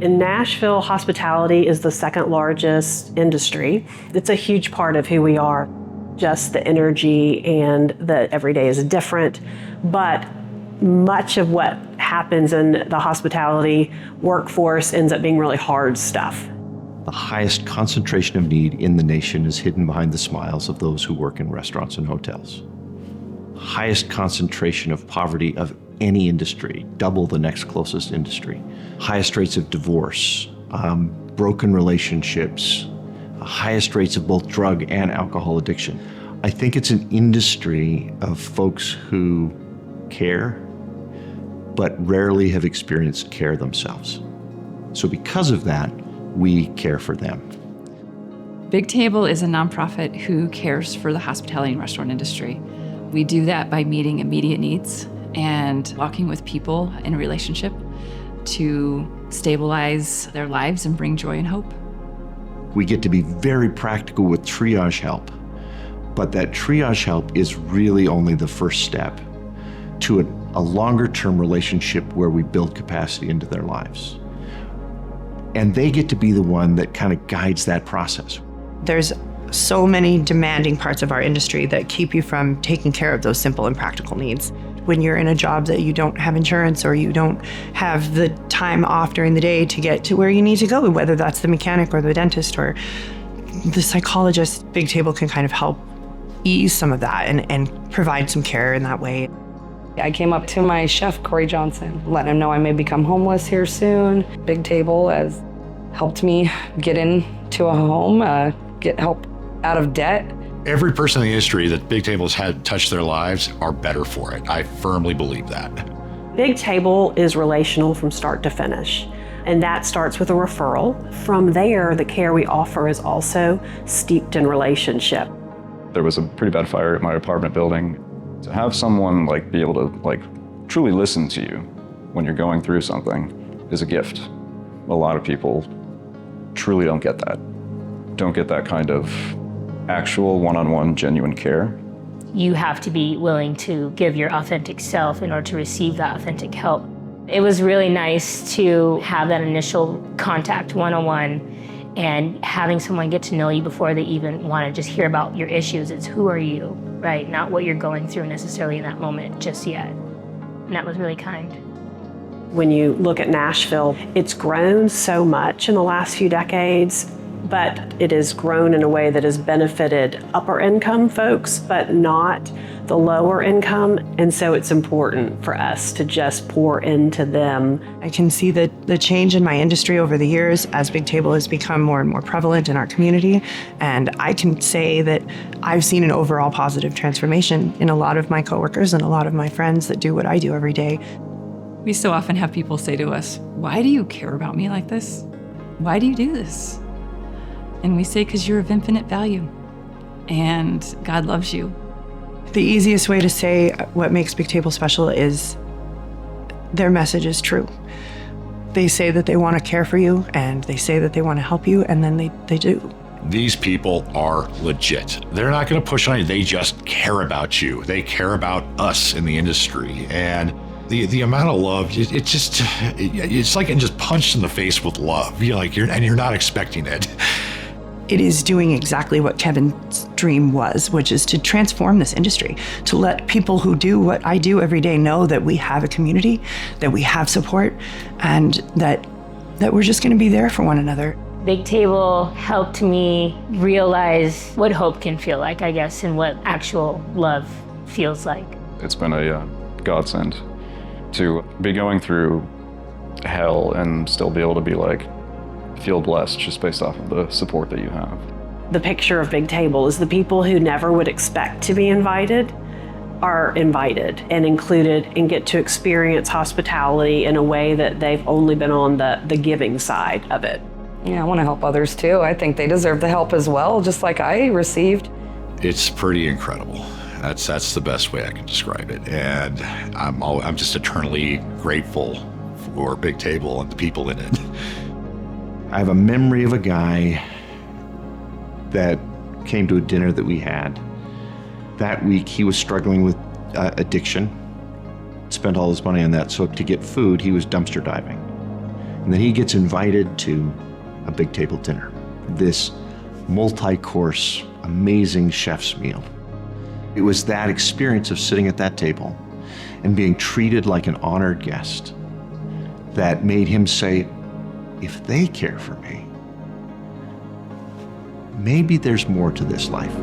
In Nashville, hospitality is the second largest industry. It's a huge part of who we are. Just the energy and that every day is different, but much of what happens in the hospitality workforce ends up being really hard stuff. The highest concentration of need in the nation is hidden behind the smiles of those who work in restaurants and hotels. Highest concentration of poverty of any industry, double the next closest industry. Highest rates of divorce, broken relationships, highest rates of both drug and alcohol addiction. I think it's an industry of folks who care, but rarely have experienced care themselves. So because of that, we care for them. Big Table is a nonprofit who cares for the hospitality and restaurant industry. We do that by meeting immediate needs and walking with people in a relationship to stabilize their lives and bring joy and hope. We get to be very practical with triage help, but that triage help is really only the first step to a longer-term relationship where we build capacity into their lives. And they get to be the one that kind of guides that process. There's so many demanding parts of our industry that keep you from taking care of those simple and practical needs. When you're in a job that you don't have insurance or you don't have the time off during the day to get to where you need to go, whether that's the mechanic or the dentist or the psychologist, Big Table can kind of help ease some of that and provide some care in that way. I came up to my chef, Corey Johnson, letting him know I may become homeless here soon. Big Table has helped me get into a home, get help out of debt. Every person in the industry that Big Table has had touch their lives are better for it. I firmly believe that. Big Table is relational from start to finish, and that starts with a referral. From there, the care we offer is also steeped in relationship. There was a pretty bad fire at my apartment building. To have someone be able to truly listen to you when you're going through something is a gift. A lot of people truly don't get that. Don't get that kind of actual one-on-one genuine care. You have to be willing to give your authentic self in order to receive that authentic help. It was really nice to have that initial contact one-on-one and having someone get to know you before they even want to just hear about your issues. It's who are you, right? Not what you're going through necessarily in that moment just yet. And that was really kind. When you look at Nashville, it's grown so much in the last few decades, but it has grown in a way that has benefited upper income folks, but not the lower income. And so it's important for us to just pour into them. I can see the change in my industry over the years as Big Table has become more and more prevalent in our community. And I can say that I've seen an overall positive transformation in a lot of my coworkers and a lot of my friends that do what I do every day. We so often have people say to us, "Why do you care about me like this? Why do you do this?" And we say, "Because you're of infinite value and God loves you." The easiest way to say what makes Big Table special is their message is true. They say that they want to care for you and they say that they want to help you, and then they do. These people are legit. They're not going to push on you. They just care about you. They care about us in the industry. And the amount of love, it's like getting just punched in the face with love. You're not expecting it. It is doing exactly what Kevin's dream was, which is to transform this industry, to let people who do what I do every day know that we have a community, that we have support, and that we're just going to be there for one another. Big Table helped me realize what hope can feel like, I guess, and what actual love feels like. It's been a godsend to be going through hell and still be able to be feel blessed just based off of the support that you have. The picture of Big Table is the people who never would expect to be invited are invited and included and get to experience hospitality in a way that they've only been on the giving side of it. Yeah, I want to help others too. I think they deserve the help as well, just like I received. It's pretty incredible. That's the best way I can describe it. And I'm just eternally grateful for Big Table and the people in it. I have a memory of a guy that came to a dinner that we had. That week, he was struggling with addiction, spent all his money on that. So to get food, he was dumpster diving. And then he gets invited to a big table dinner, this multi-course, amazing chef's meal. It was that experience of sitting at that table and being treated like an honored guest that made him say, if they care for me, maybe there's more to this life.